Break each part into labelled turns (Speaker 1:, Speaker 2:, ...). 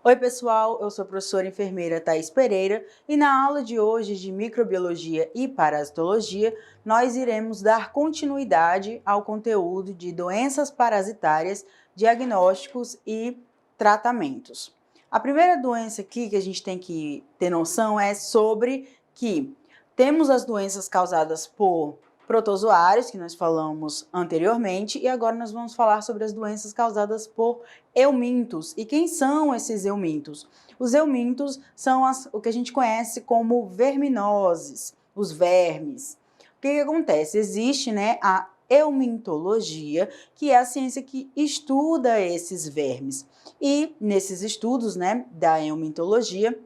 Speaker 1: Oi pessoal, eu sou a professora enfermeira Thaís Pereira e na aula de hoje de microbiologia e parasitologia nós iremos dar continuidade ao conteúdo de doenças parasitárias, diagnósticos e tratamentos. A primeira doença aqui que a gente tem que ter noção é sobre que temos as doenças causadas por protozoários, que nós falamos anteriormente, e agora nós vamos falar sobre as doenças causadas por eumintos. E quem são esses eumintos? Os eumintos são o que a gente conhece como verminoses, os vermes. O que acontece? Existe, a eumintologia, que é a ciência que estuda esses vermes. E nesses estudos, da eumintologia,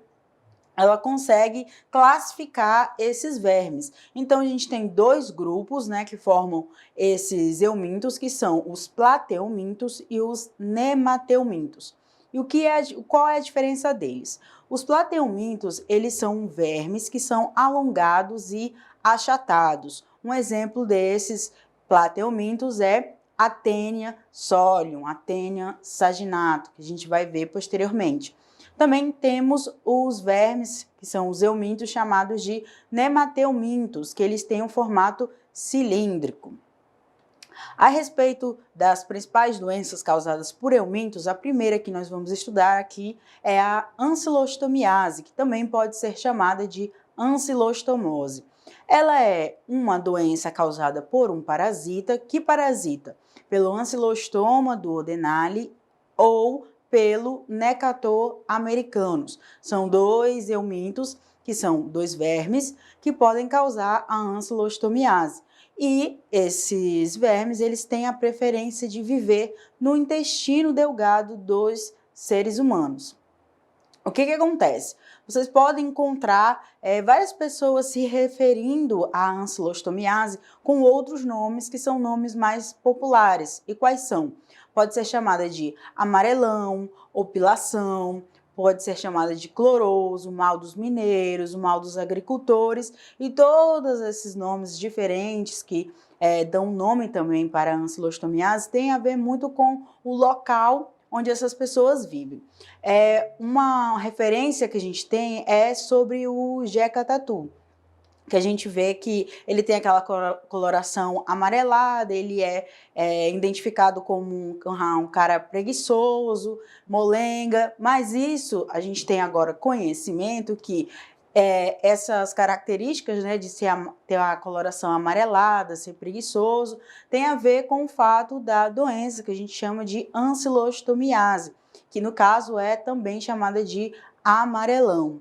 Speaker 1: ela consegue classificar esses vermes. Então, a gente tem dois grupos, que formam esses eumintos, que são os plateumintos e os nemateumintos. E qual é a diferença deles? Os plateumintos, eles são vermes que são alongados e achatados. Um exemplo desses plateumintos é Taenia solium, Taenia saginato, que a gente vai ver posteriormente. Também temos os vermes, que são os eumintos, chamados de nemateumintos, que eles têm um formato cilíndrico. A respeito das principais doenças causadas por eumintos, a primeira que nós vamos estudar aqui é a ancilostomiase, que também pode ser chamada de ancilostomose. Ela é uma doença causada por um parasita que parasita pelo ancilostoma duodenale ou pelo Necator americanus. São dois eumintos, que são dois vermes, que podem causar a ancilostomiase. E esses vermes, eles têm a preferência de viver no intestino delgado dos seres humanos. O que acontece? Vocês podem encontrar várias pessoas se referindo à ancilostomiase com outros nomes que são nomes mais populares. E quais são? Pode ser chamada de amarelão, opilação, pode ser chamada de cloroso, mal dos mineiros, o mal dos agricultores e todos esses nomes diferentes que dão nome também para a ancilostomiase têm a ver muito com o local onde essas pessoas vivem. Uma referência que a gente tem é sobre o Jeca Tatu, que a gente vê que ele tem aquela coloração amarelada, ele é identificado como um cara preguiçoso, molenga, mas isso a gente tem agora conhecimento que essas características, de ter a coloração amarelada, ser preguiçoso, tem a ver com o fato da doença que a gente chama de ancilostomiase, que no caso é também chamada de amarelão.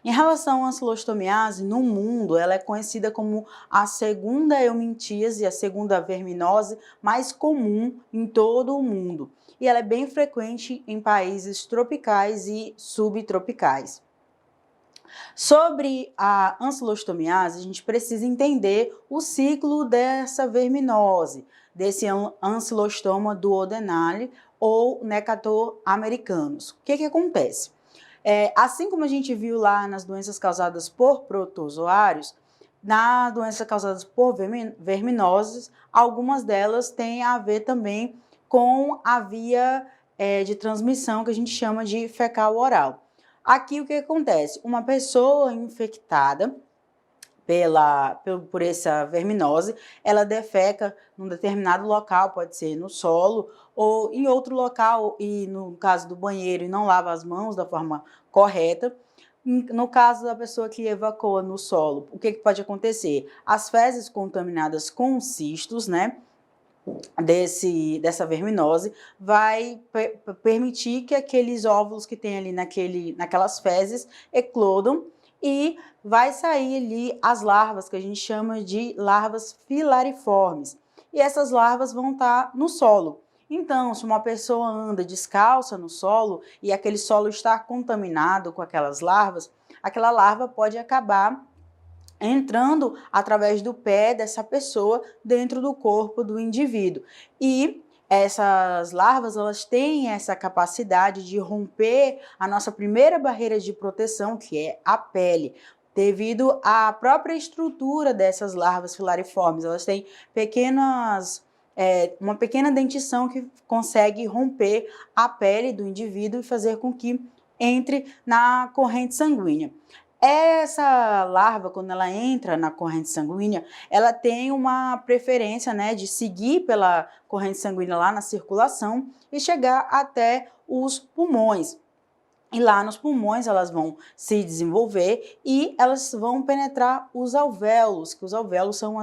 Speaker 1: Em relação à ancilostomiase, no mundo, ela é conhecida como a segunda eumintíase, a segunda verminose mais comum em todo o mundo. E ela é bem frequente em países tropicais e subtropicais. Sobre a ancilostomiase, a gente precisa entender o ciclo dessa verminose, desse ancilostoma duodenale ou Necator americanus. O que acontece? Assim como a gente viu lá nas doenças causadas por protozoários, na doença causadas por verminoses, algumas delas têm a ver também com a via de transmissão que a gente chama de fecal-oral. Aqui o que acontece? Uma pessoa infectada por essa verminose, ela defeca num determinado local, pode ser no solo ou em outro local, e no caso do banheiro, e não lava as mãos da forma correta. No caso da pessoa que evacua no solo, o que pode acontecer? As fezes contaminadas com cistos, dessa verminose, vai permitir que aqueles óvulos que tem ali naquelas fezes eclodam e vai sair ali as larvas, que a gente chama de larvas filariformes. E essas larvas vão estar no solo. Então, se uma pessoa anda descalça no solo e aquele solo está contaminado com aquelas larvas, aquela larva pode acabar entrando através do pé dessa pessoa dentro do corpo do indivíduo. E essas larvas, elas têm essa capacidade de romper a nossa primeira barreira de proteção, que é a pele. devido à própria estrutura dessas larvas filariformes. Elas têm uma pequena dentição que consegue romper a pele do indivíduo e fazer com que entre na corrente sanguínea. Essa larva, quando ela entra na corrente sanguínea, ela tem uma preferência, né, de seguir pela corrente sanguínea lá na circulação e chegar até os pulmões. E lá nos pulmões elas vão se desenvolver e elas vão penetrar os alvéolos, que os alvéolos são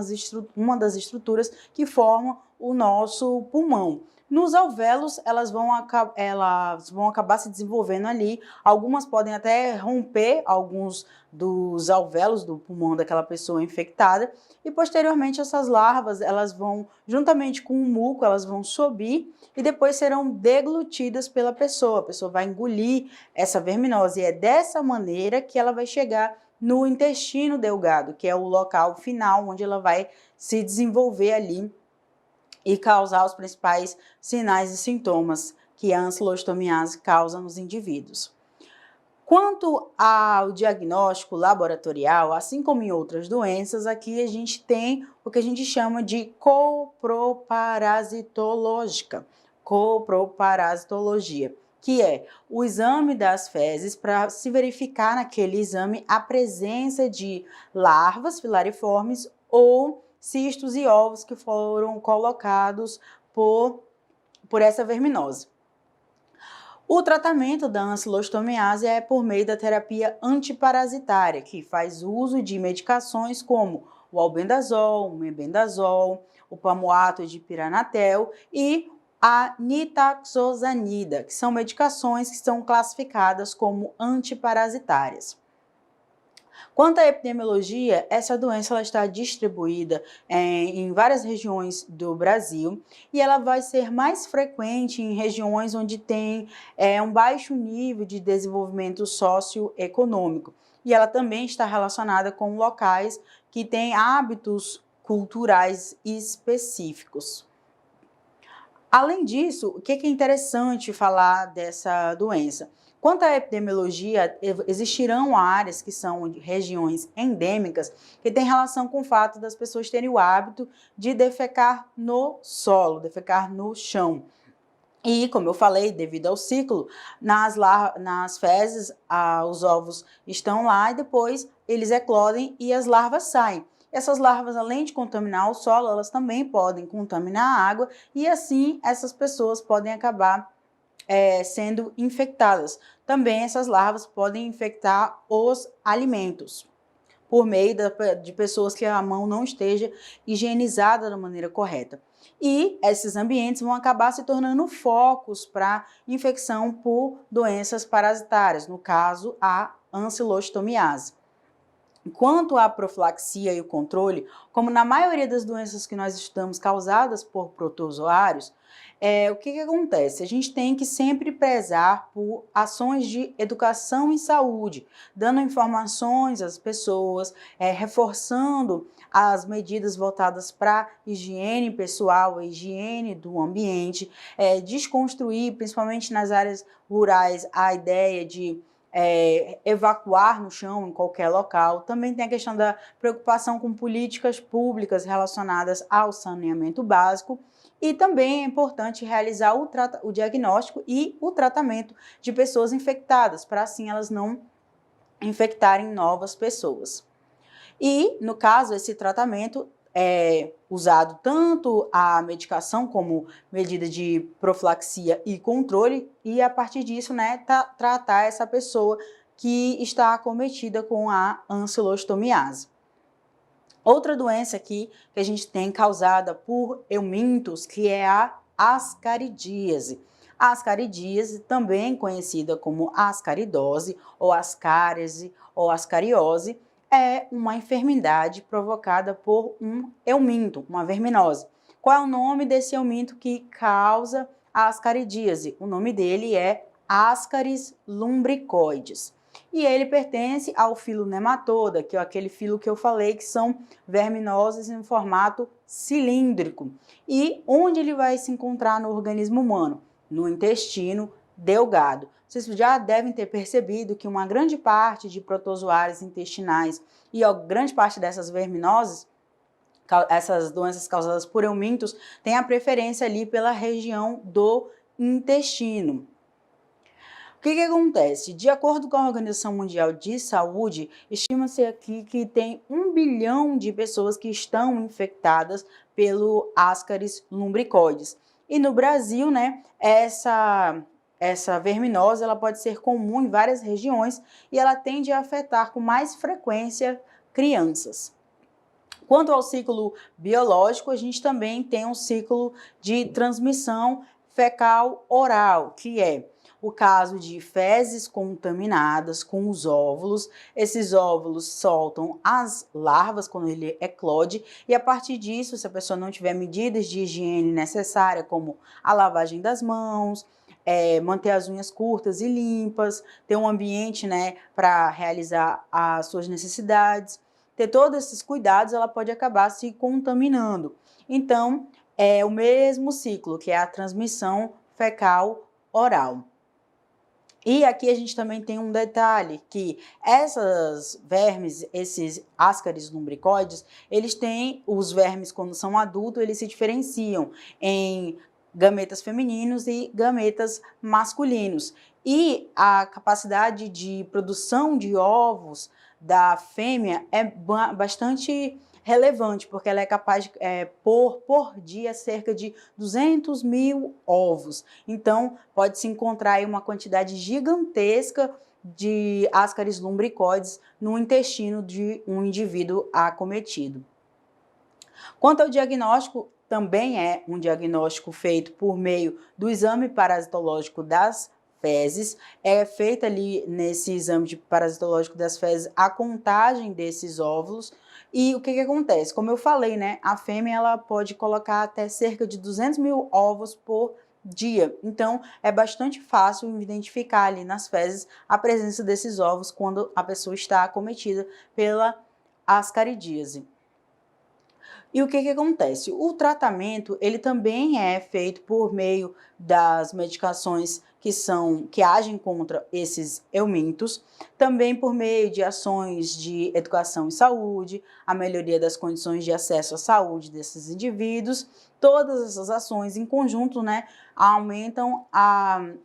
Speaker 1: uma das estruturas que formam o nosso pulmão. Nos alvéolos elas vão acabar se desenvolvendo ali, algumas podem até romper alguns dos alvéolos do pulmão daquela pessoa infectada e posteriormente essas larvas elas vão, juntamente com o muco, elas vão subir e depois serão deglutidas pela pessoa. A pessoa vai engolir essa verminose e é dessa maneira que ela vai chegar no intestino delgado, que é o local final onde ela vai se desenvolver ali e causar os principais sinais e sintomas que a ancilostomiase causa nos indivíduos. Quanto ao diagnóstico laboratorial, assim como em outras doenças, aqui a gente tem o que a gente chama de coproparasitológica, coproparasitologia, que é o exame das fezes para se verificar naquele exame a presença de larvas filariformes ou cistos e ovos que foram colocados por essa verminose. O tratamento da ancilostomiase é por meio da terapia antiparasitária, que faz uso de medicações como o albendazol, o mebendazol, o palmoato de piranatel e a nitaxosanida, que são medicações que são classificadas como antiparasitárias. Quanto à epidemiologia, essa doença ela está distribuída em várias regiões do Brasil e ela vai ser mais frequente em regiões onde tem um baixo nível de desenvolvimento socioeconômico. E ela também está relacionada com locais que têm hábitos culturais específicos. Além disso, o que é interessante falar dessa doença? Quanto à epidemiologia, existirão áreas que são regiões endêmicas que têm relação com o fato das pessoas terem o hábito de defecar no solo, defecar no chão. E, como eu falei, devido ao ciclo, nas fezes, os ovos estão lá e depois eles eclodem e as larvas saem. Essas larvas, além de contaminar o solo, elas também podem contaminar a água e assim essas pessoas podem acabar sendo infectadas. Também essas larvas podem infectar os alimentos por meio de pessoas que a mão não esteja higienizada da maneira correta. E esses ambientes vão acabar se tornando focos para infecção por doenças parasitárias, no caso a ancilostomiase. Quanto à profilaxia e o controle, como na maioria das doenças que nós estudamos causadas por protozoários, o que acontece? A gente tem que sempre prezar por ações de educação em saúde, dando informações às pessoas, reforçando as medidas voltadas para higiene pessoal, a higiene do ambiente, desconstruir, principalmente nas áreas rurais, a ideia de evacuar no chão em qualquer local. Também tem a questão da preocupação com políticas públicas relacionadas ao saneamento básico e também é importante realizar o diagnóstico e o tratamento de pessoas infectadas, para assim elas não infectarem novas pessoas. E, no caso, esse tratamento é usado tanto a medicação como medida de profilaxia e controle, e a partir disso, né, tratar essa pessoa que está acometida com a ancilostomiase. Outra doença aqui que a gente tem causada por eumintos, que é a ascaridíase. A ascaridíase, também conhecida como ascaridose, ou ascáriase, ou ascariose, é uma enfermidade provocada por um euminto, uma verminose. Qual é o nome desse euminto que causa a ascaridíase? O nome dele é Ascaris lumbricoides. E ele pertence ao filo nematoda, que é aquele filo que eu falei que são verminoses em formato cilíndrico. E onde ele vai se encontrar no organismo humano? No intestino delgado. vocês já devem ter percebido que uma grande parte de protozoários intestinais e a grande parte dessas verminoses, essas doenças causadas por eumintos, tem a preferência ali pela região do intestino. O que acontece? De acordo com a Organização Mundial de Saúde, estima-se aqui que tem 1 bilhão de pessoas que estão infectadas pelo Ascaris lumbricoides. E no Brasil, né, essa verminose ela pode ser comum em várias regiões e ela tende a afetar com mais frequência crianças. Quanto ao ciclo biológico, a gente também tem um ciclo de transmissão fecal-oral, que é o caso de fezes contaminadas com os óvulos. Esses óvulos soltam as larvas quando ele eclode e a partir disso, se a pessoa não tiver medidas de higiene necessária, como a lavagem das mãos, manter as unhas curtas e limpas, ter um ambiente, né, para realizar as suas necessidades, ter todos esses cuidados, ela pode acabar se contaminando. Então, é o mesmo ciclo, que é a transmissão fecal-oral. E aqui a gente também tem um detalhe, que essas vermes, esses Ascaris lumbricoides, eles têm, os vermes quando são adultos, eles se diferenciam em gametas femininos e gametas masculinos. E a capacidade de produção de ovos da fêmea é bastante relevante, porque ela é capaz de pôr por dia cerca de 200 mil ovos. Então, pode-se encontrar aí uma quantidade gigantesca de Ascaris lumbricoides no intestino de um indivíduo acometido. Quanto ao diagnóstico, também é um diagnóstico feito por meio do exame parasitológico das fezes. É feita ali nesse exame parasitológico das fezes a contagem desses óvulos. E o que acontece? Como eu falei, né, a fêmea ela pode colocar até cerca de 200 mil ovos por dia. Então, é bastante fácil identificar ali nas fezes a presença desses ovos quando a pessoa está acometida pela ascaridíase. E o que acontece? O tratamento, ele também é feito por meio das medicações que agem contra esses eumintos, também por meio de ações de educação e saúde, a melhoria das condições de acesso à saúde desses indivíduos. Todas essas ações em conjunto, né, aumentam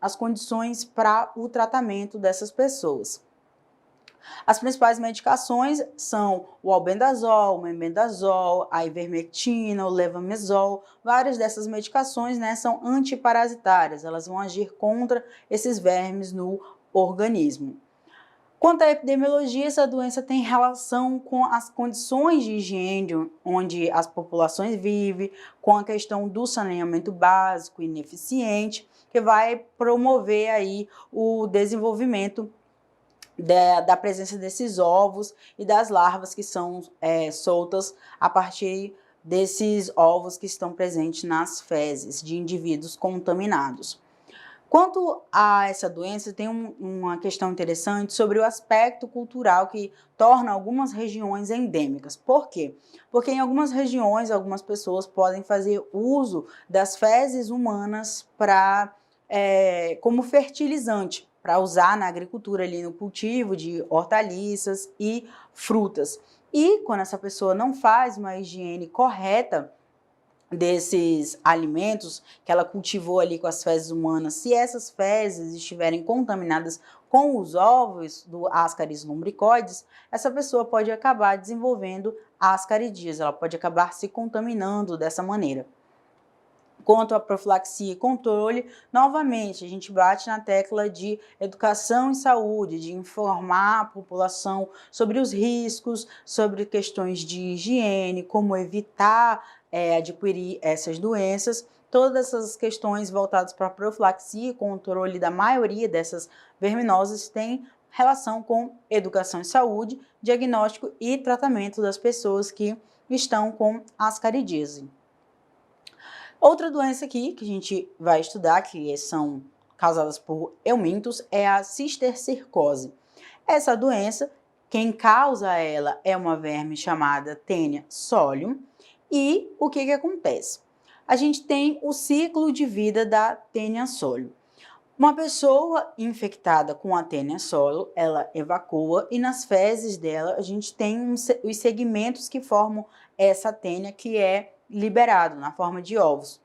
Speaker 1: as condições para o tratamento dessas pessoas. As principais medicações são o albendazol, o mebendazol, a ivermectina, o levamisol. Várias dessas medicações, né, são antiparasitárias, elas vão agir contra esses vermes no organismo. Quanto à epidemiologia, essa doença tem relação com as condições de higiene onde as populações vivem, com a questão do saneamento básico ineficiente, que vai promover aí o desenvolvimento da presença desses ovos e das larvas que são soltas a partir desses ovos que estão presentes nas fezes de indivíduos contaminados. Quanto a essa doença, tem uma questão interessante sobre o aspecto cultural que torna algumas regiões endêmicas. Por quê? Porque em algumas regiões, algumas pessoas podem fazer uso das fezes humanas como fertilizante, para usar na agricultura, ali no cultivo de hortaliças e frutas. E quando essa pessoa não faz uma higiene correta desses alimentos que ela cultivou ali com as fezes humanas, se essas fezes estiverem contaminadas com os ovos do Ascaris lumbricoides, essa pessoa pode acabar desenvolvendo ascaridíase, ela pode acabar se contaminando dessa maneira. Quanto à profilaxia e controle, novamente, a gente bate na tecla de educação e saúde, de informar a população sobre os riscos, sobre questões de higiene, como evitar adquirir essas doenças. Todas essas questões voltadas para a profilaxia e controle da maioria dessas verminoses têm relação com educação e saúde, diagnóstico e tratamento das pessoas que estão com ascaridíase. Outra doença aqui que a gente vai estudar, que são causadas por eumintos, é a cistercercose. Essa doença, quem causa ela é uma verme chamada Taenia solium. E o que acontece? A gente tem o ciclo de vida da Taenia solium. Uma pessoa infectada com a tênia solo, ela evacua e nas fezes dela a gente tem os segmentos que formam essa tênia que é liberado na forma de ovos.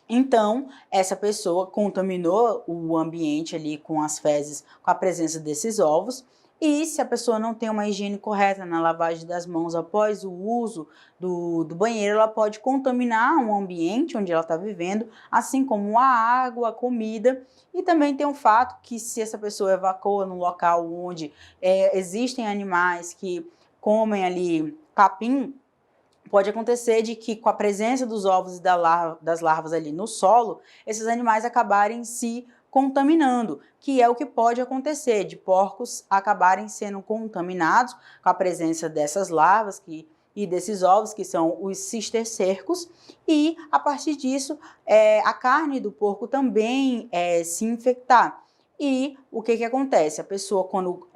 Speaker 1: Então, essa pessoa contaminou o ambiente ali com as fezes, com a presença desses ovos, e se a pessoa não tem uma higiene correta na lavagem das mãos após o uso do banheiro, ela pode contaminar um ambiente onde ela está vivendo, assim como a água, a comida, e também tem um fato que se essa pessoa evacua no local onde existem animais que comem ali capim, pode acontecer de que com a presença dos ovos e das larvas ali no solo, esses animais acabarem se contaminando, que é o que pode acontecer, de porcos acabarem sendo contaminados com a presença dessas larvas e desses ovos, que são os cistercercos, e a partir disso a carne do porco também se infectar. E o que acontece? A pessoa quando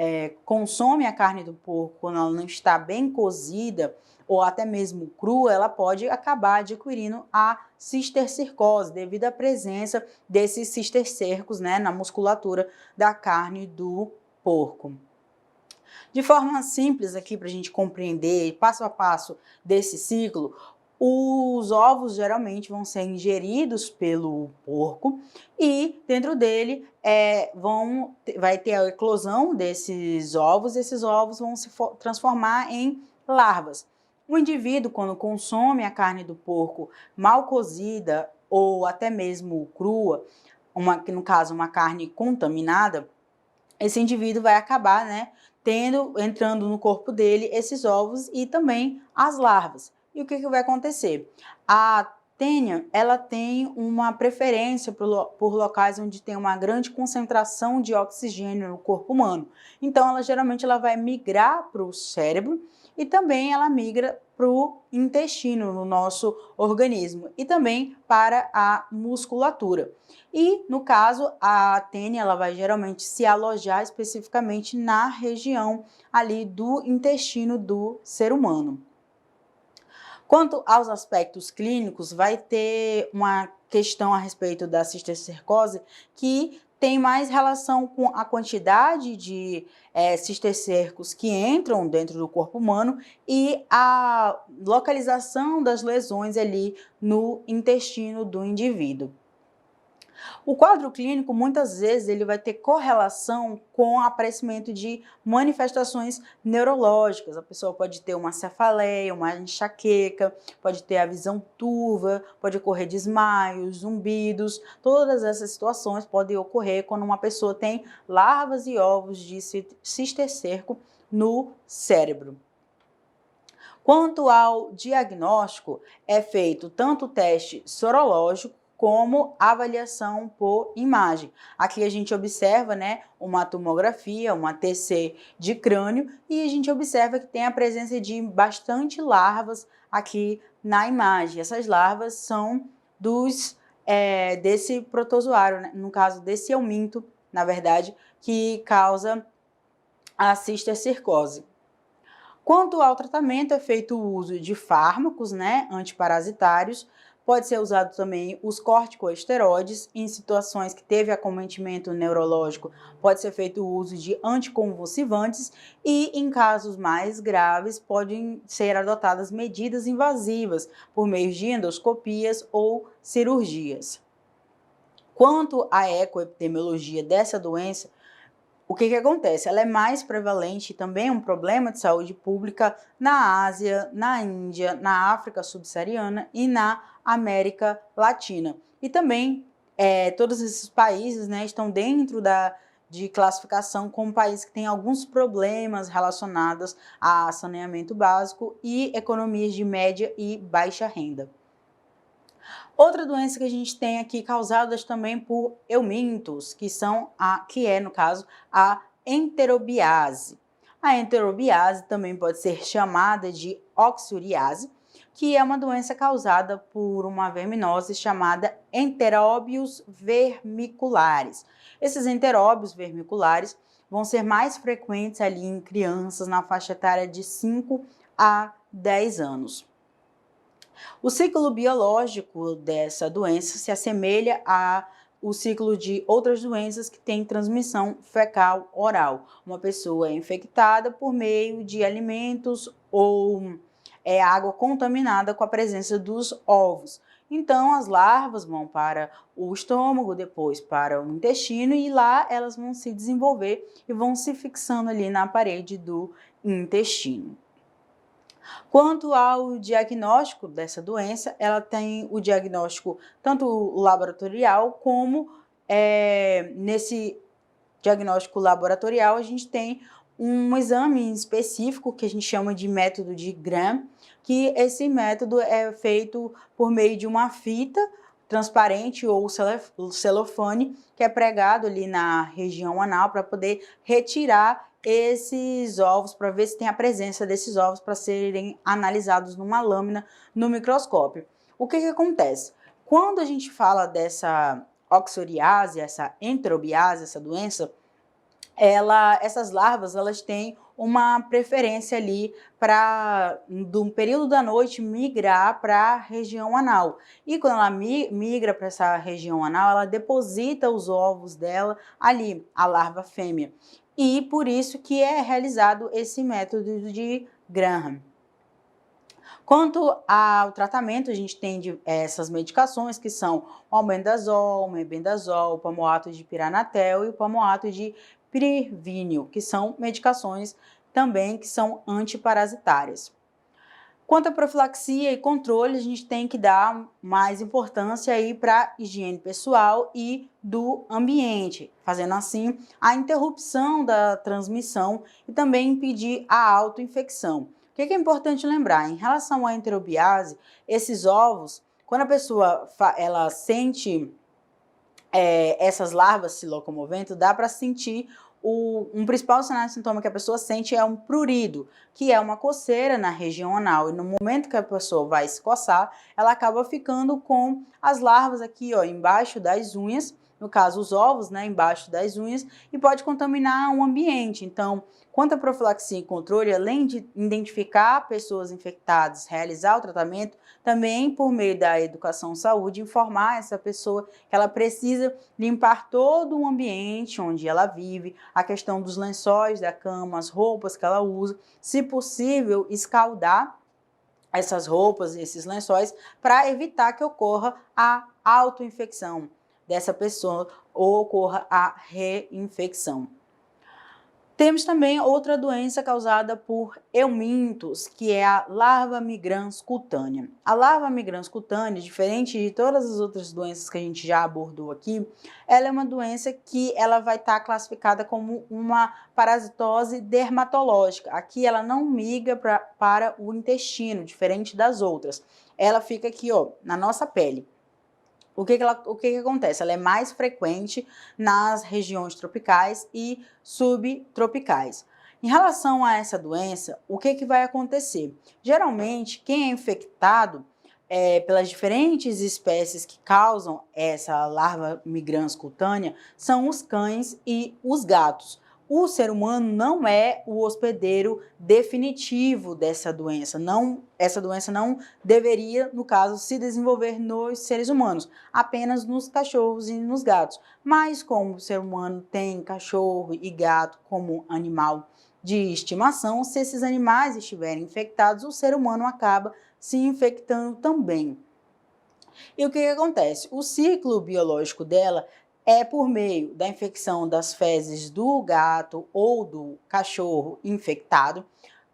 Speaker 1: consome a carne do porco, quando ela não está bem cozida, ou até mesmo crua, ela pode acabar adquirindo a cistercercose, devido à presença desses cistercercos, né, na musculatura da carne do porco. De forma simples aqui para a gente compreender passo a passo desse ciclo, os ovos geralmente vão ser ingeridos pelo porco e dentro dele vai ter a eclosão desses ovos, esses ovos vão se transformar em larvas. O indivíduo, quando consome a carne do porco mal cozida ou até mesmo crua, no caso uma carne contaminada, esse indivíduo vai acabar, né, entrando no corpo dele esses ovos e também as larvas. E o que vai acontecer? A tênia, ela tem uma preferência por locais onde tem uma grande concentração de oxigênio no corpo humano. Então, ela vai migrar para o cérebro e também ela migra para o intestino no nosso organismo e também para a musculatura. E, no caso, a tênia ela vai geralmente se alojar especificamente na região ali do intestino do ser humano. Quanto aos aspectos clínicos, vai ter uma questão a respeito da cistercercose que tem mais relação com a quantidade de cistercercos que entram dentro do corpo humano e a localização das lesões ali no intestino do indivíduo. O quadro clínico, muitas vezes, ele vai ter correlação com o aparecimento de manifestações neurológicas. A pessoa pode ter uma cefaleia, uma enxaqueca, pode ter a visão turva, pode ocorrer desmaios, zumbidos. Todas essas situações podem ocorrer quando uma pessoa tem larvas e ovos de cistercerco no cérebro. Quanto ao diagnóstico, é feito tanto o teste sorológico como avaliação por imagem. Aqui a gente observa, né, uma tomografia, uma TC de crânio, e a gente observa que tem a presença de bastante larvas aqui na imagem. Essas larvas são desse protozoário, né, no caso desse euminto, na verdade, que causa a cistercercose. Quanto ao tratamento, é feito o uso de fármacos, né, antiparasitários. Pode ser usado também os corticosteroides em situações que teve acometimento neurológico. Pode ser feito o uso de anticonvulsivantes e, em casos mais graves, podem ser adotadas medidas invasivas por meio de endoscopias ou cirurgias. Quanto à ecoepidemiologia dessa doença, o que acontece? Ela é mais prevalente, também é um problema de saúde pública na Ásia, na Índia, na África subsaariana e na América Latina. E também todos esses países, né, estão dentro de classificação como países que têm alguns problemas relacionados a saneamento básico e economias de média e baixa renda. Outra doença que a gente tem aqui, causadas também por eumintos, que é, no caso, a enterobiase. A enterobiase também pode ser chamada de oxuriase, que é uma doença causada por uma verminose chamada Enteróbios vermiculares. Esses enteróbios vermiculares vão ser mais frequentes ali em crianças na faixa etária de 5 a 10 anos. O ciclo biológico dessa doença se assemelha a o ciclo de outras doenças que têm transmissão fecal oral. Uma pessoa é infectada por meio de alimentos ou água contaminada com a presença dos ovos. Então, as larvas vão para o estômago, depois para o intestino, e lá elas vão se desenvolver e vão se fixando ali na parede do intestino. Quanto ao diagnóstico dessa doença, ela tem o diagnóstico tanto laboratorial como nesse diagnóstico laboratorial a gente tem um exame específico que a gente chama de método de Gram, que esse método é feito por meio de uma fita transparente ou celofane que é pregado ali na região anal para poder retirar esses ovos, para ver se tem a presença desses ovos para serem analisados numa lâmina no microscópio. O que acontece? Quando a gente fala dessa oxoriase, essa enterobiase, essa doença, essas larvas elas têm uma preferência ali para, do período da noite, migrar para a região anal. E quando ela migra para essa região anal, ela deposita os ovos dela ali, a larva fêmea. E por isso que é realizado esse método de Graham. Quanto ao tratamento, a gente tem essas medicações que são o albendazol, o mebendazol, o palmoato de piranatel e o palmoato de pirvínio, que são medicações também que são antiparasitárias. Quanto à profilaxia e controle, a gente tem que dar mais importância aí para a higiene pessoal e do ambiente, fazendo assim a interrupção da transmissão e também impedir a autoinfecção. O que é importante lembrar? Em relação à enterobiase, esses ovos, quando a pessoa ela sente essas larvas se locomovendo, dá para sentir um principal sinal de sintoma que a pessoa sente é um prurido, que é uma coceira na região anal. E no momento que a pessoa vai se coçar, ela acaba ficando com as larvas aqui, ó, embaixo das unhas, no caso os ovos, né, embaixo das unhas, e pode contaminar o ambiente. Então, quanto à profilaxia e controle, além de identificar pessoas infectadas, realizar o tratamento, também por meio da educação saúde, informar essa pessoa que ela precisa limpar todo o ambiente onde ela vive, a questão dos lençóis da cama, as roupas que ela usa, se possível, escaldar essas roupas, esses lençóis, para evitar que ocorra a autoinfecção dessa pessoa ou ocorra a reinfecção. Temos também outra doença causada por eumintos, que é a larva migrans cutânea. A larva migrans cutânea, diferente de todas as outras doenças que a gente já abordou aqui, ela é uma doença que ela vai estar classificada como uma parasitose dermatológica. Aqui ela não migra para o intestino, diferente das outras. Ela fica aqui, ó, na nossa pele. O que acontece? Ela é mais frequente nas regiões tropicais e subtropicais. Em relação a essa doença, o que vai acontecer? Geralmente, quem é infectado pelas diferentes espécies que causam essa larva migrans cutânea são os cães e os gatos. O ser humano não é o hospedeiro definitivo dessa doença. Essa doença não deveria, no caso, se desenvolver nos seres humanos, apenas nos cachorros e nos gatos. Mas como o ser humano tem cachorro e gato como animal de estimação, se esses animais estiverem infectados, o ser humano acaba se infectando também. E o que acontece? O ciclo biológico dela é por meio da infecção das fezes do gato ou do cachorro infectado.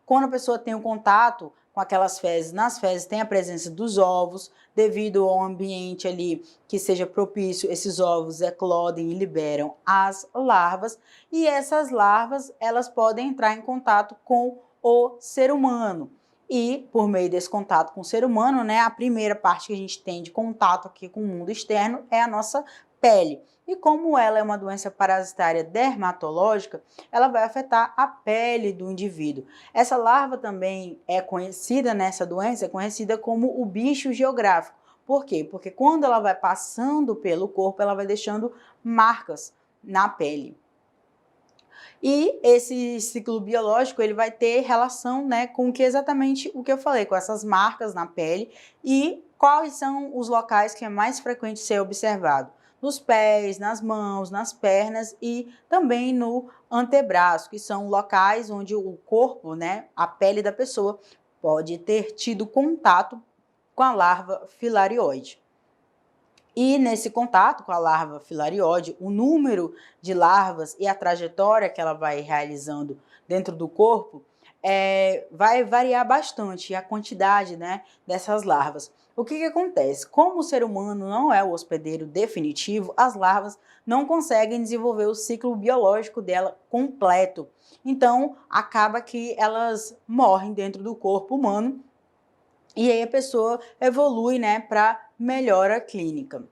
Speaker 1: Quando a pessoa tem um contato com aquelas fezes, nas fezes tem a presença dos ovos, devido ao ambiente ali que seja propício, esses ovos eclodem e liberam as larvas, e essas larvas elas podem entrar em contato com o ser humano. E por meio desse contato com o ser humano, né, a primeira parte que a gente tem de contato aqui com o mundo externo é a nossa pele. E como ela é uma doença parasitária dermatológica, ela vai afetar a pele do indivíduo. Essa larva também é conhecida, nessa doença, é conhecida como o bicho geográfico. Por quê? Porque quando ela vai passando pelo corpo, ela vai deixando marcas na pele. E esse ciclo biológico ele vai ter relação, né, com exatamente o que eu falei, com essas marcas na pele e quais são os locais que é mais frequente ser observado. nos pés, nas mãos, nas pernas e também no antebraço, que são locais onde o corpo, né, a pele da pessoa, pode ter tido contato com a larva filarioide. E nesse contato com a larva filarioide, o número de larvas e a trajetória que ela vai realizando dentro do corpo vai variar bastante a quantidade, né, dessas larvas. O que acontece? Como o ser humano não é o hospedeiro definitivo, as larvas não conseguem desenvolver o ciclo biológico dela completo. Então, acaba que elas morrem dentro do corpo humano e aí a pessoa evolui, né, para melhora clínica.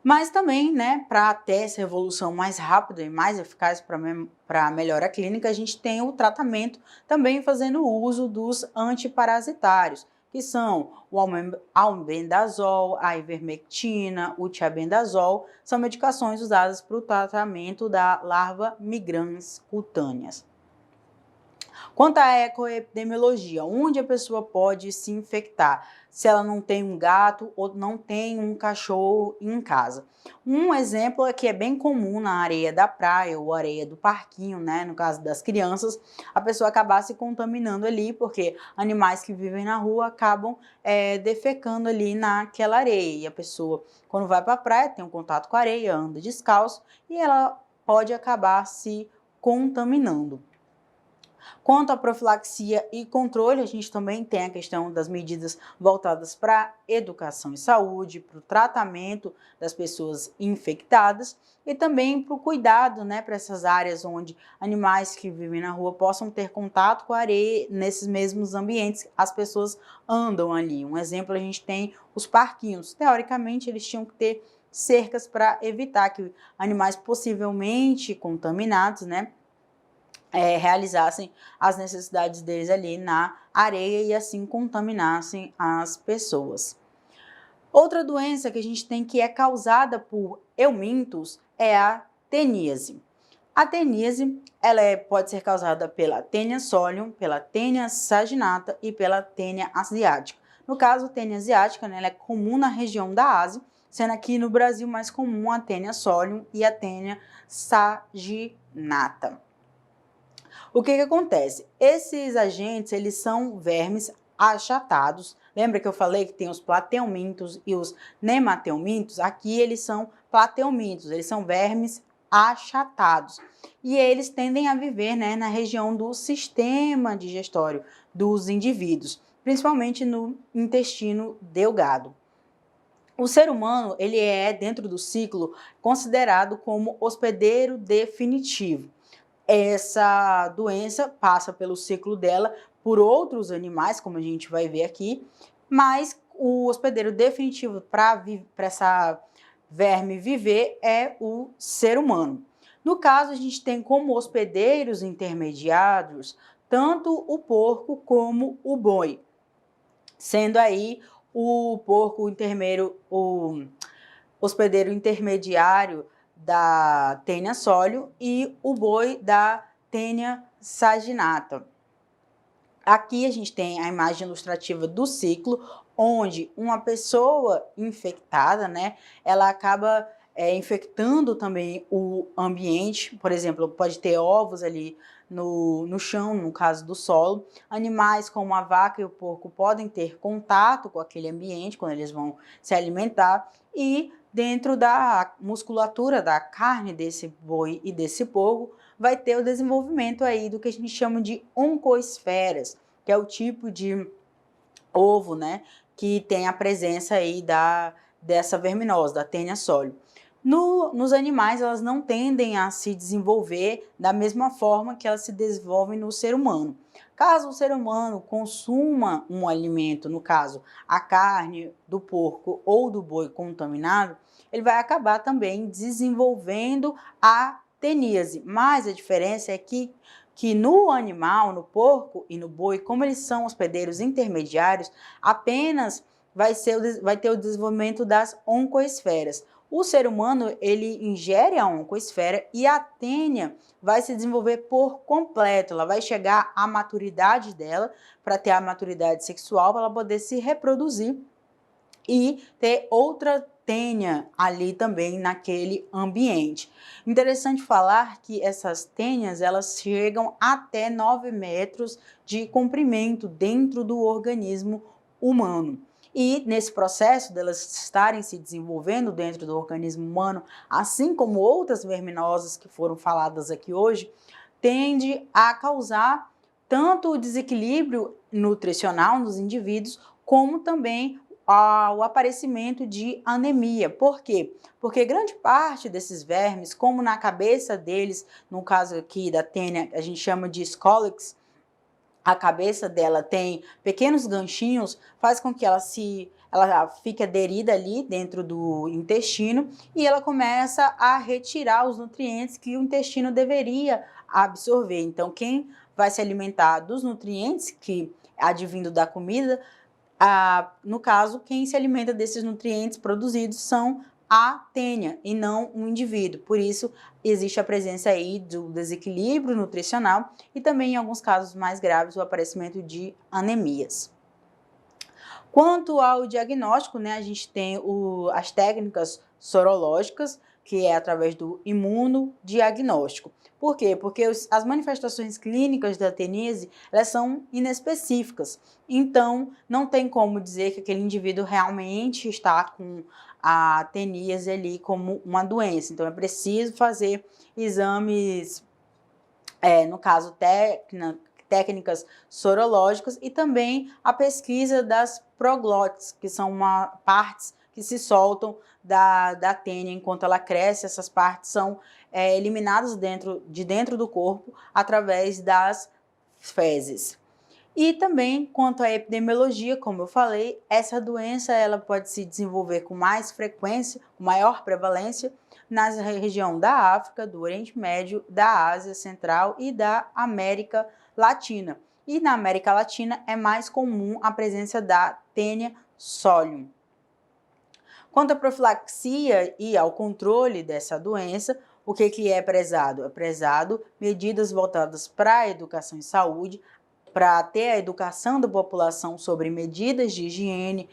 Speaker 1: Mas também, né, para ter essa evolução mais rápida e mais eficaz para a melhora clínica, a gente tem o tratamento também fazendo uso dos antiparasitários, que são o albendazol, a ivermectina, o tiabendazol, são medicações usadas para o tratamento da larva migrans cutâneas. Quanto à ecoepidemiologia, onde a pessoa pode se infectar? Se ela não tem um gato ou não tem um cachorro em casa. Um exemplo é que é bem comum na areia da praia ou areia do parquinho, né? No caso das crianças, a pessoa acabar se contaminando ali, porque animais que vivem na rua acabam defecando ali naquela areia. E a pessoa, quando vai para a praia, tem um contato com a areia, anda descalço e ela pode acabar se contaminando. Quanto à profilaxia e controle, a gente também tem a questão das medidas voltadas para educação e saúde, para o tratamento das pessoas infectadas e também para o cuidado, né, para essas áreas onde animais que vivem na rua possam ter contato com a areia nesses mesmos ambientes, as pessoas andam ali. Um exemplo, a gente tem os parquinhos. Teoricamente, eles tinham que ter cercas para evitar que animais possivelmente contaminados, né, realizassem as necessidades deles ali na areia e assim contaminassem as pessoas. Outra doença que a gente tem que é causada por eumintos é a teníase. A teníase pode ser causada pela Taenia solium, pela Taenia saginata e pela Taenia asiática. No caso, a Taenia asiática, né, ela é comum na região da Ásia, sendo aqui no Brasil mais comum a Taenia solium e a Taenia saginata. O que acontece? Esses agentes, eles são vermes achatados. Lembra que eu falei que tem os plateumintos e os nemateumintos? Aqui eles são plateumintos, eles são vermes achatados. E eles tendem a viver, né, na região do sistema digestório dos indivíduos, principalmente no intestino delgado. O ser humano, ele é, dentro do ciclo, considerado como hospedeiro definitivo. Essa doença passa pelo ciclo dela por outros animais, como a gente vai ver aqui, mas o hospedeiro definitivo para essa verme viver é o ser humano. No caso, a gente tem como hospedeiros intermediários tanto o porco como o boi, sendo aí o porco intermédio, o hospedeiro intermediário da Taenia solium e o boi da Taenia saginata. Aqui a gente tem a imagem ilustrativa do ciclo, onde uma pessoa infectada, né, ela acaba infectando também o ambiente. Por exemplo, pode ter ovos ali no chão, no caso do solo. Animais como a vaca e o porco podem ter contato com aquele ambiente quando eles vão se alimentar e dentro da musculatura da carne desse boi e desse porco vai ter o desenvolvimento aí do que a gente chama de oncoesferas, que é o tipo de ovo, né, que tem a presença aí dessa verminose, da Taenia solium. Nos animais, elas não tendem a se desenvolver da mesma forma que elas se desenvolvem no ser humano. Caso o ser humano consuma um alimento, no caso, a carne do porco ou do boi contaminado, ele vai acabar também desenvolvendo a teníase. Mas a diferença é que no animal, no porco e no boi, como eles são hospedeiros intermediários, apenas vai ter o desenvolvimento das oncoesferas. O ser humano, ele ingere a oncoesfera e a tênia vai se desenvolver por completo. Ela vai chegar à maturidade dela, para ter a maturidade sexual, para ela poder se reproduzir e ter outra tênia ali também naquele ambiente. Interessante falar que essas tênias, elas chegam até 9 metros de comprimento dentro do organismo humano. E nesse processo delas estarem se desenvolvendo dentro do organismo humano, assim como outras verminosas que foram faladas aqui hoje, tende a causar tanto o desequilíbrio nutricional nos indivíduos, como também o aparecimento de anemia. Por quê? Porque grande parte desses vermes, como na cabeça deles, no caso aqui da tênia, a gente chama de scolex, a cabeça dela tem pequenos ganchinhos, faz com que ela fique aderida ali dentro do intestino e ela começa a retirar os nutrientes que o intestino deveria absorver. Então, quem vai se alimentar dos nutrientes que advindo da comida, no caso, quem se alimenta desses nutrientes produzidos são a tênia e não um indivíduo. Por isso, existe a presença aí do desequilíbrio nutricional e também, em alguns casos mais graves, o aparecimento de anemias. Quanto ao diagnóstico, né, a gente tem as técnicas sorológicas, que é através do imunodiagnóstico. Por quê? Porque as manifestações clínicas da teníase, elas são inespecíficas. Então, não tem como dizer que aquele indivíduo realmente está com a teníase ali como uma doença. Então, é preciso fazer exames, no caso, técnicas sorológicas e também a pesquisa das proglotes, que são partes que se soltam da tênia enquanto ela cresce. Essas partes são eliminadas de dentro do corpo através das fezes. E também, quanto à epidemiologia, como eu falei, essa doença ela pode se desenvolver com mais frequência, com maior prevalência, na região da África, do Oriente Médio, da Ásia Central e da América Latina. E na América Latina é mais comum a presença da tênia solium. Quanto à profilaxia e ao controle dessa doença, o que é prezado? É prezado medidas voltadas para a educação e saúde, para ter a educação da população sobre medidas de higiene,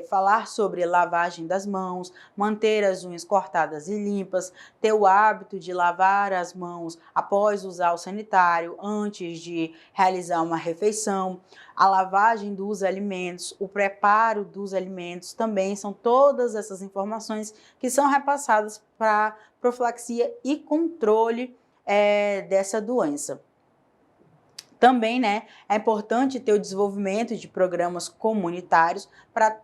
Speaker 1: falar sobre lavagem das mãos, manter as unhas cortadas e limpas, ter o hábito de lavar as mãos após usar o sanitário, antes de realizar uma refeição, a lavagem dos alimentos, o preparo dos alimentos, também são todas essas informações que são repassadas para profilaxia e controle dessa doença. Também, né, é importante ter o desenvolvimento de programas comunitários para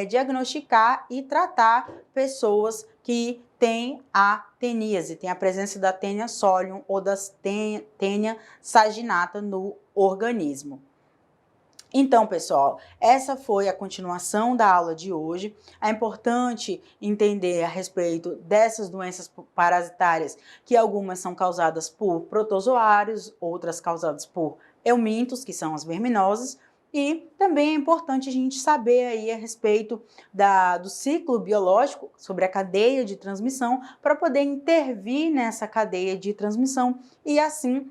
Speaker 1: diagnosticar e tratar pessoas que têm a teníase, tem a presença da tênia solium ou da tênia saginata no organismo. Então, pessoal, essa foi a continuação da aula de hoje. É importante entender a respeito dessas doenças parasitárias, que algumas são causadas por protozoários, outras causadas por eumintos, que são as verminosas, e também é importante a gente saber aí a respeito do ciclo biológico, sobre a cadeia de transmissão, para poder intervir nessa cadeia de transmissão e assim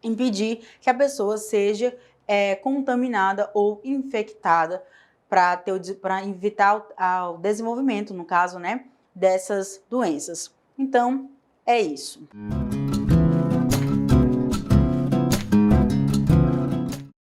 Speaker 1: impedir que a pessoa seja contaminada ou infectada, para evitar o desenvolvimento, no caso, né, dessas doenças. Então, é isso.